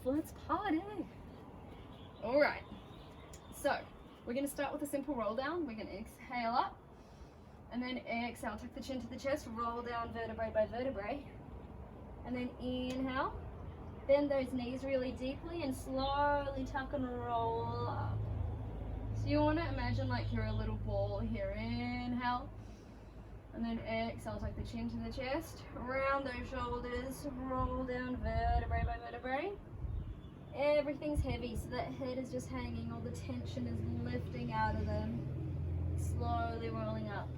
let's party. All right, so we're gonna start with a simple roll down. We're gonna exhale up, and then exhale, tuck the chin to the chest, roll down vertebrae by vertebrae, and then inhale, bend those knees really deeply and slowly tuck and roll up. So you wanna imagine like you're a little ball here. Inhale, and then exhale, tuck the chin to the chest, round those shoulders, roll down vertebrae by vertebrae. Everything's heavy, so that head is just hanging, all the tension is lifting out of them, slowly rolling up.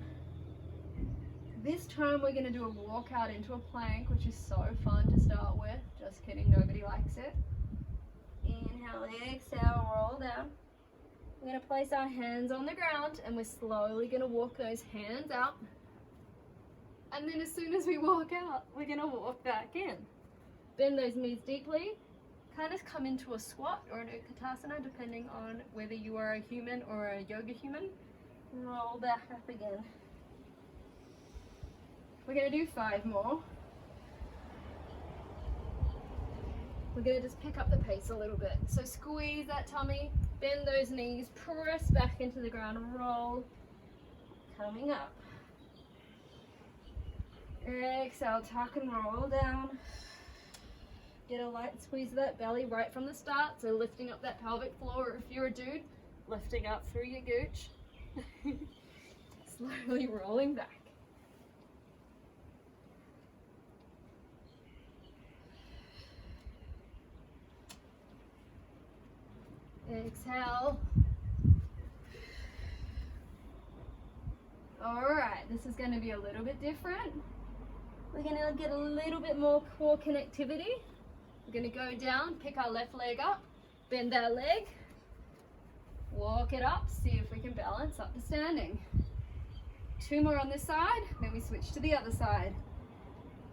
This time we're gonna do a walk out into a plank, which is so fun to start with. Just kidding, nobody likes it. Inhale, exhale, roll down. We're gonna place our hands on the ground and we're slowly gonna walk those hands out. And then as soon as we walk out, we're gonna walk back in. Bend those knees deeply. Kind of come into a squat or an utkatasana, depending on whether you are a human or a yoga human. Roll back up again. We're going to do 5 more. We're going to just pick up the pace a little bit. So squeeze that tummy, bend those knees, press back into the ground, roll, coming up. Exhale, tuck and roll down. Get a light squeeze of that belly right from the start, so lifting up that pelvic floor, or if you're a dude, lifting up through your gooch. Slowly rolling back. Exhale. All right, this is going to be a little bit different. We're going to get a little bit more core connectivity. We're going to go down, pick our left leg up, bend our leg, walk it up, see if we can balance up to standing. 2 more on this side, then we switch to the other side.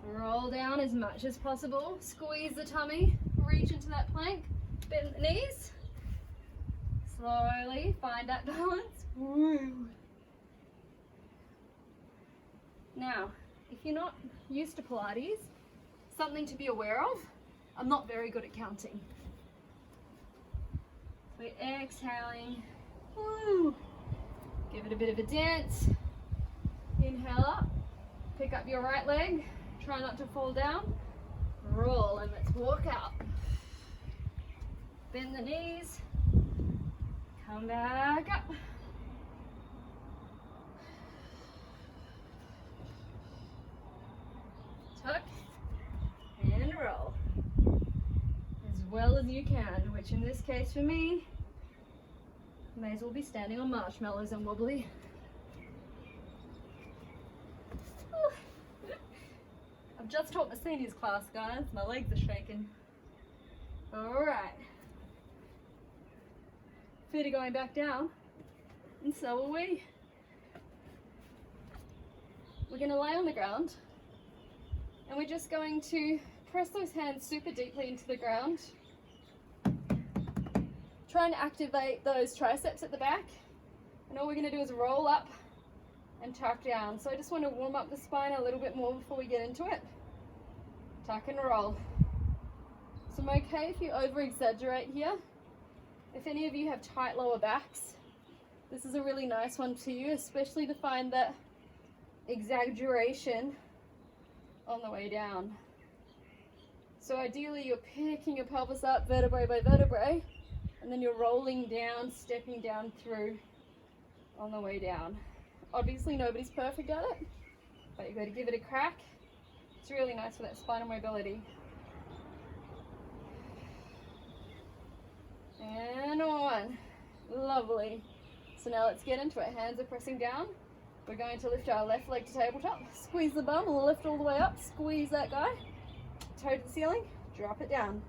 Roll down as much as possible, squeeze the tummy, reach into that plank, bend the knees. Slowly find that balance. Woo. Now, if you're not used to Pilates, something to be aware of, I'm not very good at counting. We're exhaling. Woo. Give it a bit of a dance. Inhale up. Pick up your right leg. Try not to fall down. Roll and let's walk out. Bend the knees. Come back up. Tuck and roll. As well as you can, which in this case for me, may as well be standing on marshmallows and wobbly. I've just taught my seniors class, guys. My legs are shaking. Alright. Feet are going back down, and so are we. We're going to lay on the ground, and we're just going to press those hands super deeply into the ground. Try and activate those triceps at the back, and all we're going to do is roll up and tuck down. So I just want to warm up the spine a little bit more before we get into it. Tuck and roll. So I'm okay if you over exaggerate here. If any of you have tight lower backs, this is a really nice one to you, especially to find that exaggeration on the way down. So ideally you're picking your pelvis up vertebrae by vertebrae, and then you're rolling down, stepping down through on the way down. Obviously nobody's perfect at it, but you've got to give it a crack. It's really nice for that spinal mobility. And on. Lovely. So now let's get into it. Hands are pressing down. We're going to lift our left leg to tabletop. Squeeze the bum, lift all the way up. Squeeze that guy. Toe to the ceiling, drop it down.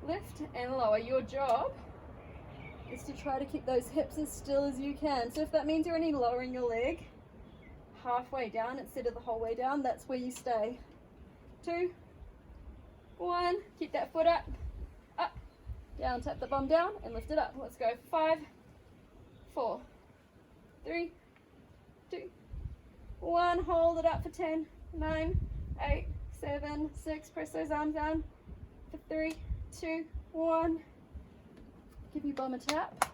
Lift and lower. Your job is to try to keep those hips as still as you can. So if that means you're only lowering your leg halfway down instead of the whole way down, that's where you stay. 2, 1, keep that foot up, down, tap the bum down and lift it up. Let's go. 5, 4, 3, 2, 1, hold it up for 10, 9, 8, 7, 6, press those arms down for 3, 2, 1. Give your bum a tap.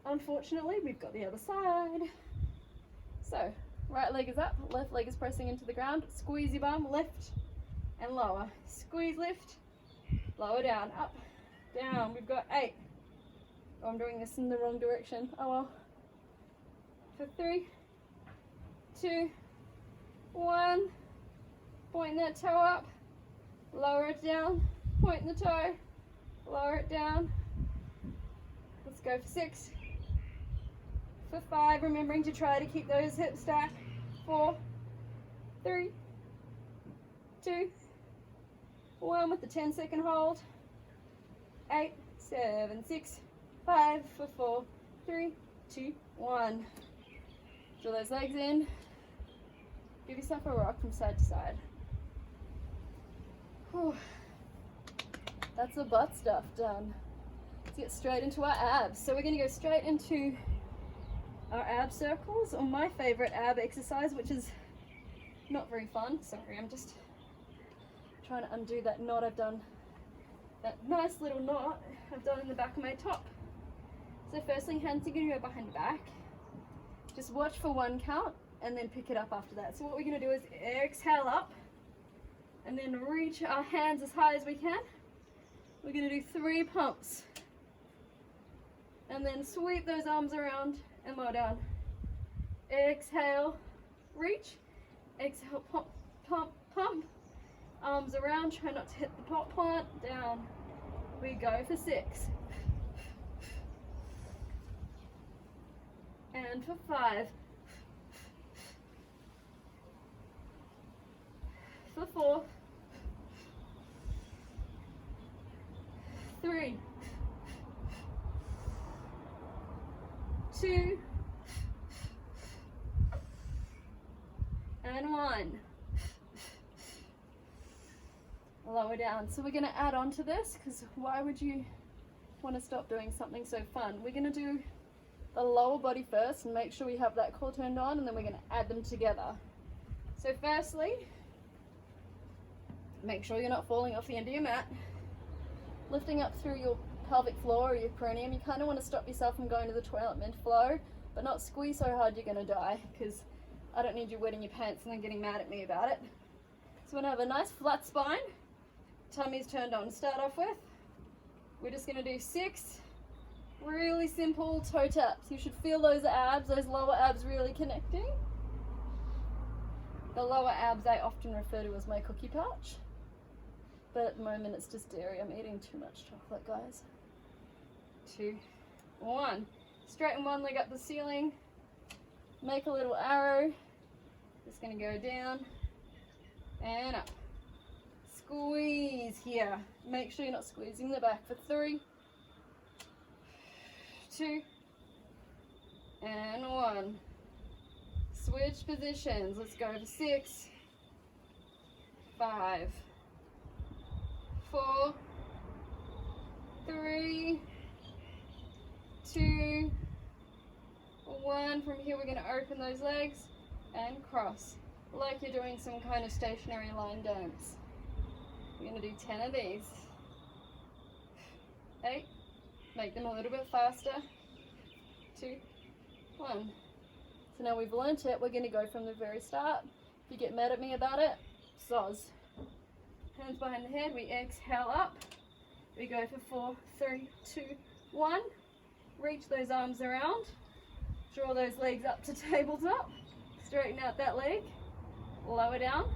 Unfortunately, we've got the other side. So, right leg is up, left leg is pressing into the ground. Squeeze your bum, lift and lower. Squeeze, lift, lower, down, up, down. We've got 8. Oh, I'm doing this in the wrong direction. Oh well. For 3, 2, 1. Point that toe up, lower it down, point the toe, lower it down. Let's go for 6. For 5, remembering to try to keep those hips stacked. 4, 3, 2, 1 with the 10-second hold. 8, 7, 6, 5, for 4, 3, 2, 1. Draw those legs in. Give yourself a rock from side to side. Whew. That's the butt stuff done. Let's get straight into our abs. So we're going to go straight into our ab circles, or my favorite ab exercise, which is not very fun. Sorry, I'm just trying to undo that knot I've done, that nice little knot I've done in the back of my top. So firstly, hands are going to go behind your back. Just watch for 1 count and then pick it up after that. So what we're going to do is exhale up and then reach our hands as high as we can. We're going to do 3 pumps and then sweep those arms around and lower down. Exhale, reach. Exhale, pump, pump, pump. Arms around, try not to hit the pot plant. Down. We go for 6. And for 5. For 4. 3. 2. And 1. Lower down. So we're going to add on to this, because why would you want to stop doing something so fun? We're going to do the lower body first and make sure we have that core turned on, and then we're going to add them together. So firstly, make sure you're not falling off the end of your mat. Lifting up through your pelvic floor or your perineum. You kind of want to stop yourself from going to the toilet mid-flow, but not squeeze so hard you're going to die, because I don't need you wetting your pants and then getting mad at me about it. So we're going to have a nice flat spine. Tummy's turned on. Start off with, we're just going to do 6 really simple toe taps. You should feel those abs, those lower abs really connecting. The lower abs I often refer to as my cookie pouch, but at the moment it's just dairy. I'm eating too much chocolate, guys. 2, 1. Straighten one leg up the ceiling. Make a little arrow. Just going to go down and up. Squeeze here. Make sure you're not squeezing the back. For 3, 2, and 1. Switch positions. Let's go for 6, 5, 4, 3, 2, 1. From here we're going to open those legs and cross like you're doing some kind of stationary line dance. We're going to do 10 of these. 8. Make them a little bit faster. 2, 1. So now we've learnt it, we're going to go from the very start. If you get mad at me about it, soz. Hands behind the head, we exhale up. We go for 4, 3, 2, 1. Reach those arms around. Draw those legs up to tabletop. Straighten out that leg. Lower down.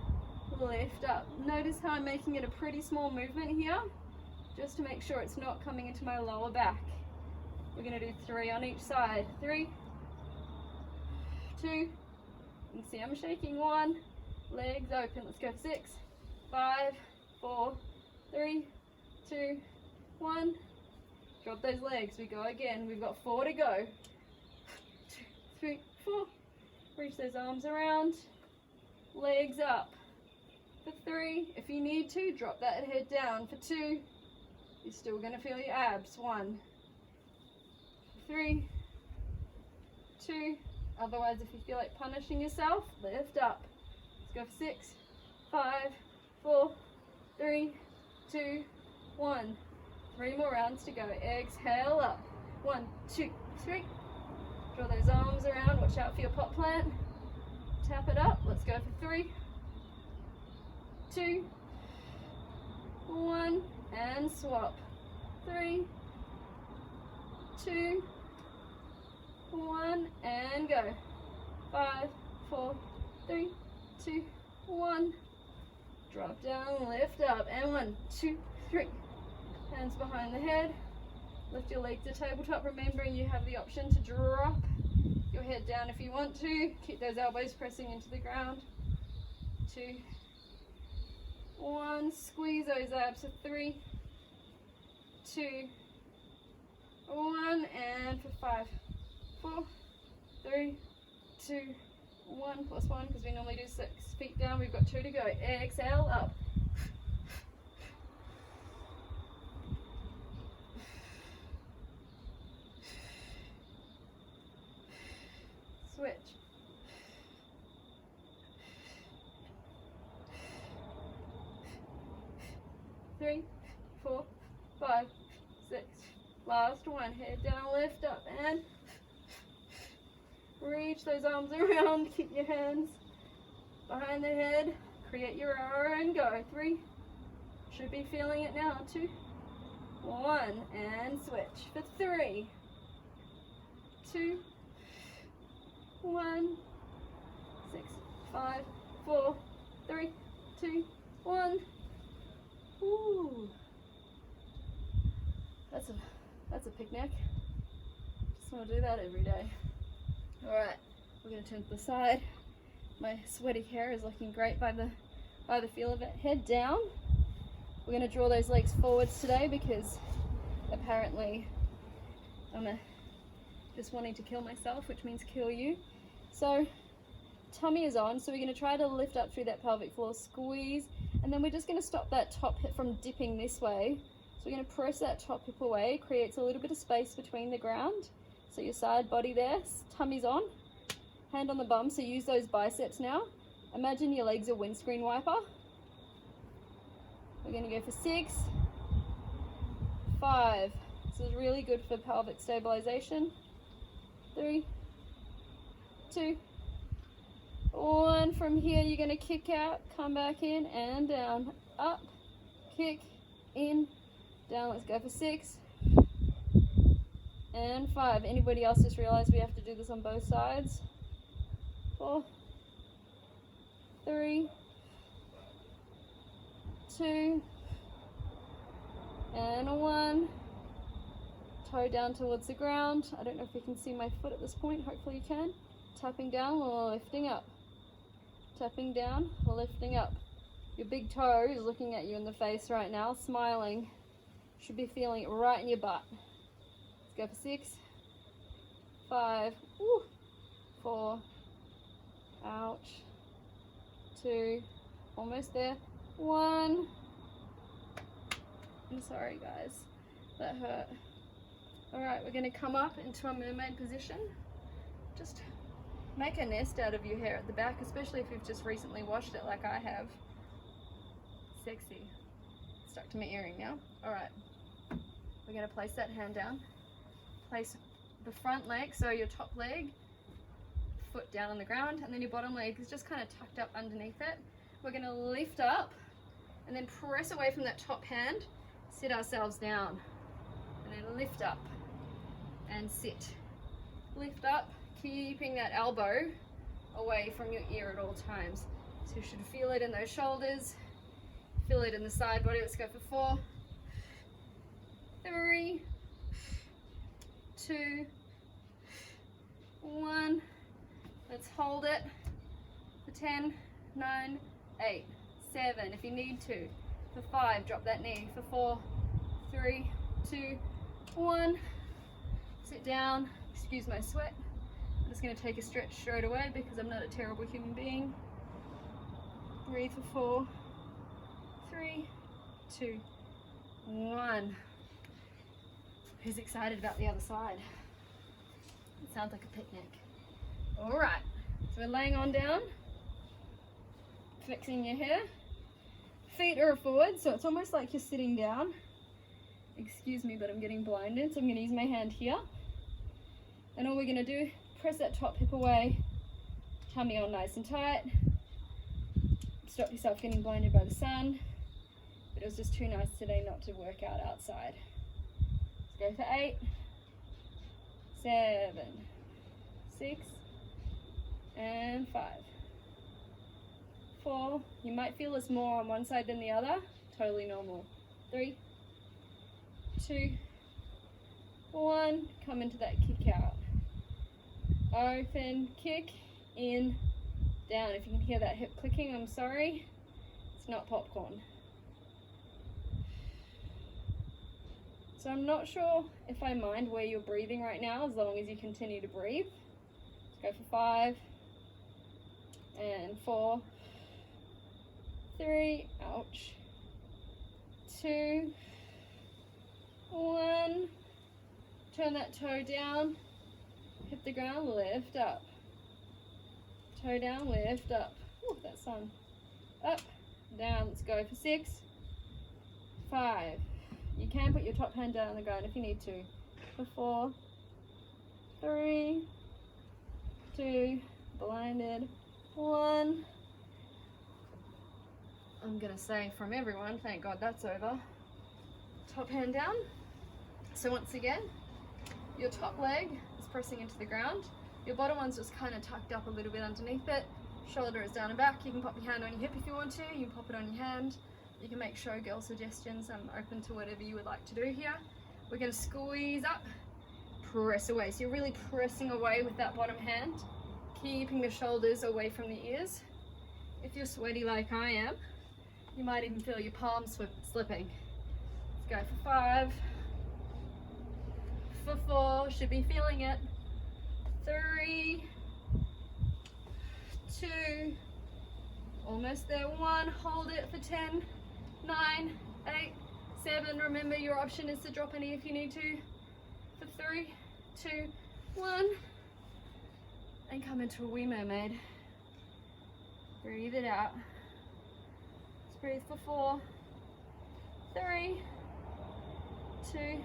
Lift up. Notice how I'm making it a pretty small movement here, just to make sure it's not coming into my lower back. We're going to do 3 on each side. 3, 2, you can see I'm shaking. 1, legs open. Let's go for 6, 5, 4, 3, 2, 1. Drop those legs. We go again. We've got 4 to go. 2, 3, 4. Reach those arms around. Legs up. For 3, if you need to, drop that head down. For 2, you're still going to feel your abs. 1, 3, 2. Otherwise, if you feel like punishing yourself, lift up. Let's go for 6, 5, 4, 3, 2, 1. 3 more rounds to go. Exhale up. 1, 2, 3. Draw those arms around. Watch out for your pot plant. Tap it up. Let's go for 3, 2, 1, and swap. 3, 2, 1, and go. 5, 4, 3, 2, 1. Drop down, lift up, and 1, 2, 3. Hands behind the head. Lift your leg to tabletop, remembering you have the option to drop your head down if you want to. Keep those elbows pressing into the ground. 2, 1. Squeeze those abs for 3, 2, 1, and for 5, 4, 3, 2, 1, plus 1, because we normally do 6. Feet down, we've got 2 to go. Exhale, up. Switch. Three, 4, 5, 6. Last one. Head down, lift up, and reach those arms around. Keep your hands behind the head. Create your arrow and go. 3. Should be feeling it now. 2, 1, and switch for 3, 2, 1, 6, 5, 4, 3, 2, 1. Ooh. That's a picnic. Just want to do that every day. Alright, we're going to turn to the side. My sweaty hair is looking great by the feel of it. Head down. We're going to draw those legs forwards today because apparently I'm just wanting to kill myself, which means kill you. So tummy is on, so we're going to try to lift up through that pelvic floor, squeeze, and then we're just going to stop that top hip from dipping this way. So we're going to press that top hip away, creates a little bit of space between the ground. So your side body there, tummy's on, hand on the bum, so use those biceps now. Imagine your legs are windscreen wiper. We're going to go for 6, 5. This is really good for pelvic stabilization. 3, 2, 1. From here you're going to kick out, come back in and down, up, kick, in, down. Let's go for 6 and 5. Anybody else just realized we have to do this on both sides? 4, 3, 2, and 1. Toe down towards the ground. I don't know if you can see my foot at this point. Hopefully you can. Tapping down, lifting up. Tapping down, lifting up. Your big toe is looking at you in the face right now, smiling. Should be feeling it right in your butt. Let's go for 6, 5, 4, ouch, 2, almost there, 1. I'm sorry guys, that hurt. Alright, we're going to come up into a mermaid position. Just make a nest out of your hair at the back, especially if you've just recently washed it like I have. Sexy. Stuck to my earring now. Alright, we're going to place that hand down. Place the front leg, so your top leg, foot down on the ground, and then your bottom leg is just kind of tucked up underneath it. We're going to lift up and then press away from that top hand, sit ourselves down, and then lift up and sit. Lift up, keeping that elbow away from your ear at all times. So you should feel it in those shoulders, feel it in the side body. Let's go for 4, 3, 2, 1. Let's hold it for 10, 9, 8, 7. If you need to. For 5, drop that knee. For 4, 3, 2, 1. Sit down. Excuse my sweat. I'm just going to take a stretch straight away because I'm not a terrible human being. Breathe for 4, 3, 2, 1. Who's excited about the other side? It sounds like a picnic. Alright, so we're laying on down, fixing your hair. Feet are forward, so it's almost like you're sitting down. excuse me, but I'm getting blinded, so I'm going to use my hand here. And all we're going to do, press that top hip away, tummy on nice and tight. Stop yourself getting blinded by the sun. But it was just too nice today not to work out outside. Let's go for 8, 7, 6, and 5, 4. You might feel this more on one side than the other. Totally normal. 3, 2, 1. Come into that kick out. Open, kick, in, down. If you can hear that hip clicking, I'm sorry. It's not popcorn. So I'm not sure if I mind where you're breathing right now, as long as you continue to breathe. Let's go for 5, and 4, 3, ouch, 2, 1. Turn that toe down, hit the ground, lift up. Toe down, lift up. Ooh, that sun. Up, down. Let's go for 6, 5. You can put your top hand down on the ground if you need to. For 4, 3, 2, blinded, 1. I'm gonna say from everyone, thank God that's over. Top hand down. So once again, your top leg is pressing into the ground. Your bottom one's just kind of tucked up a little bit underneath it. Shoulder is down and back. You can pop your hand on your hip if you want to. You can pop it on your hand. You can make showgirl suggestions. I'm open to whatever you would like to do here. We're going to squeeze up, press away. So you're really pressing away with that bottom hand, keeping the shoulders away from the ears. If you're sweaty like I am, you might even feel your palms slipping. Let's go for 5, for 4, should be feeling it. 3, 2, almost there. 1, hold it for 10, 9, 8, 7. Remember, your option is to drop a knee if you need to. For 3, 2, 1, and come into a wee mermaid. Breathe it out. Let's breathe for 4, 3, 2,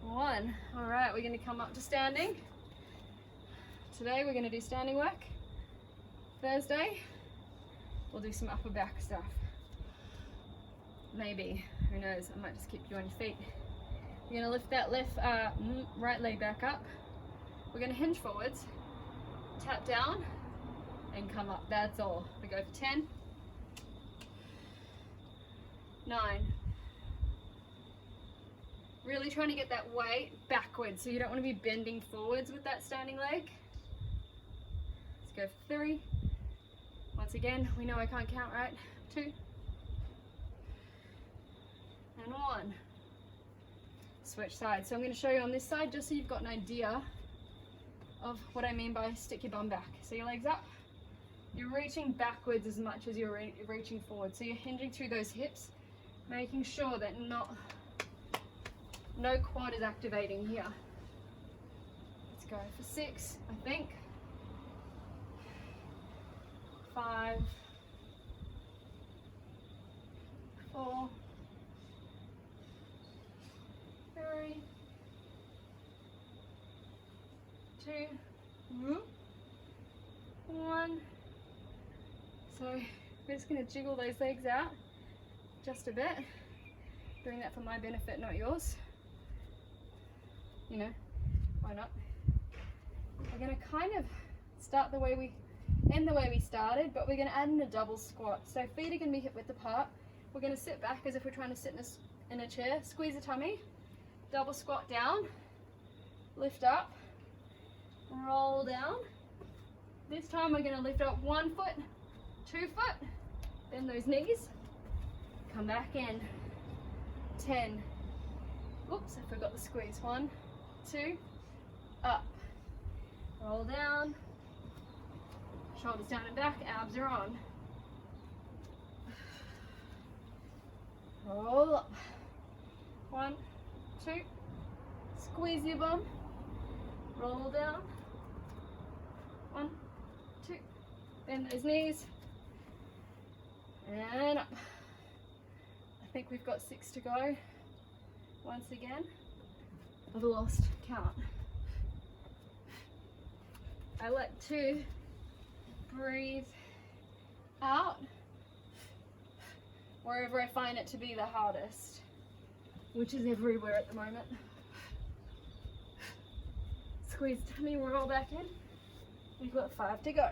1. All right, we're going to come up to standing. Today we're going to do standing work. Thursday, we'll do some upper back stuff. Maybe, who knows, I might just keep you on your feet. You're going to lift that right leg back up. We're going to hinge forwards, tap down, and come up. That's all. We go for 10, 9. Really trying to get that weight backwards, so you don't want to be bending forwards with that standing leg. Let's go for 3. Once again, we know I can't count, right? 2, and 1. Switch sides. So I'm going to show you on this side, just so you've got an idea of what I mean by stick your bum back. So your legs up. You're reaching backwards as much as you're reaching forward. So you're hinging through those hips, making sure that no quad is activating here. Let's go for 6, I think. 5, 4, 3, 2, 1. So we're just going to jiggle those legs out just a bit. Doing that for my benefit, not yours. You know, why not? We're going to kind of start the way we end the way we started, but we're going to add in a double squat. So feet are going to be hip width apart. We're going to sit back as if we're trying to sit in a chair. Squeeze the tummy. Double squat down. Lift up. Roll down. This time we're going to lift up 1 foot, 2 foot. Bend those knees. Come back in. 10. Oops, I forgot the squeeze. 1, 2, up. Roll down. Shoulders down and back, abs are on. Roll up. 1, 2. Squeeze your bum. Roll down. 1, 2. Bend those knees. And up. I think we've got 6 to go. once again. I've lost count. I like to breathe out wherever I find it to be the hardest, which is everywhere at the moment. Squeeze tummy, roll back in. We've got 5 to go.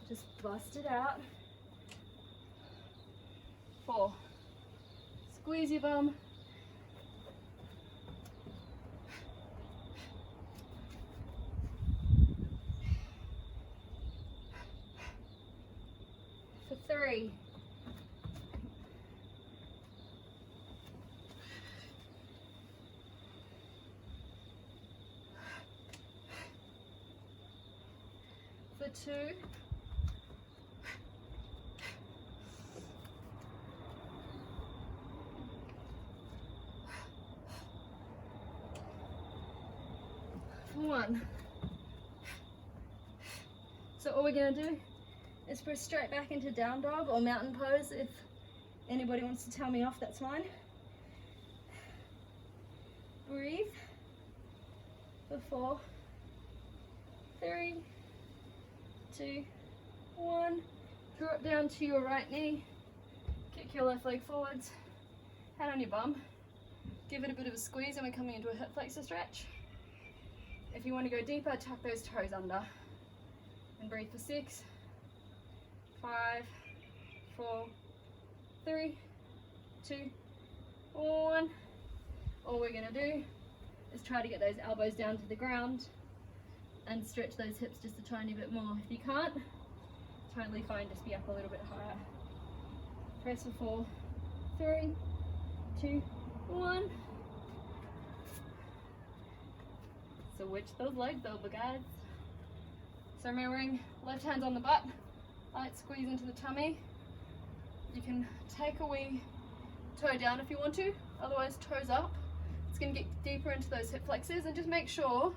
Just bust it out. 4. Squeeze your bum. 3. 2. For 1. So all we're going to do is press straight back into down dog or mountain pose. If anybody wants to tell me off, that's fine. Breathe. For 4, 3, 2, 1. Drop down to your right knee. Kick your left leg forwards. Hand on your bum. Give it a bit of a squeeze, and we're coming into a hip flexor stretch. If you want to go deeper, tuck those toes under. And breathe for 6, 5, 4, 3, 2, 1. All we're going to do is try to get those elbows down to the ground and stretch those hips just a tiny bit more. If you can't, totally fine, just be up a little bit higher. Press for 4, 3, 2, 1. Switch those legs over, guys. So remembering, left hand's on the butt, light squeeze into the tummy. You can take a wee toe down if you want to, otherwise toes up. It's going to get deeper into those hip flexors, and just make sure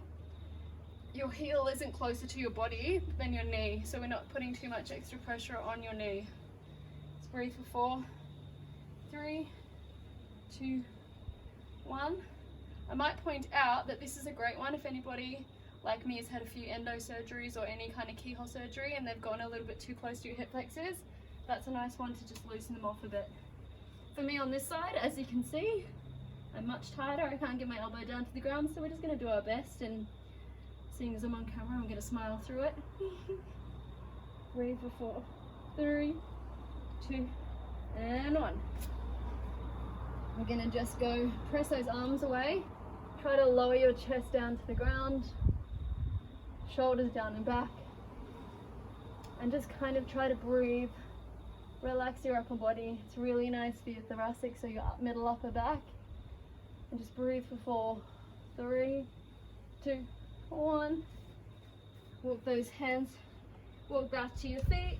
your heel isn't closer to your body than your knee, so we're not putting too much extra pressure on your knee. Let's breathe for 4, 3, 2, 1. I might point out that this is a great one if anybody like me has had a few endo surgeries or any kind of keyhole surgery and they've gone a little bit too close to your hip flexors. That's a nice one to just loosen them off a bit. For me on this side, as you can see, I'm much tighter. I can't get my elbow down to the ground, so we're just going to do our best, and seeing as I'm on camera, I'm going to smile through it. Breathe for 4, 3, 2, and 1. We're going to just go press those arms away. Try to lower your chest down to the ground, shoulders down and back, and just kind of try to breathe. Relax your upper body. It's really nice for your thoracic, so your middle upper back. And just breathe for 4, 3, 2, 1. Walk those hands, walk back to your feet.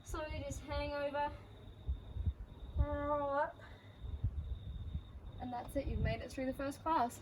Slowly just hang over, roll up. And that's it, you've made it through the first class.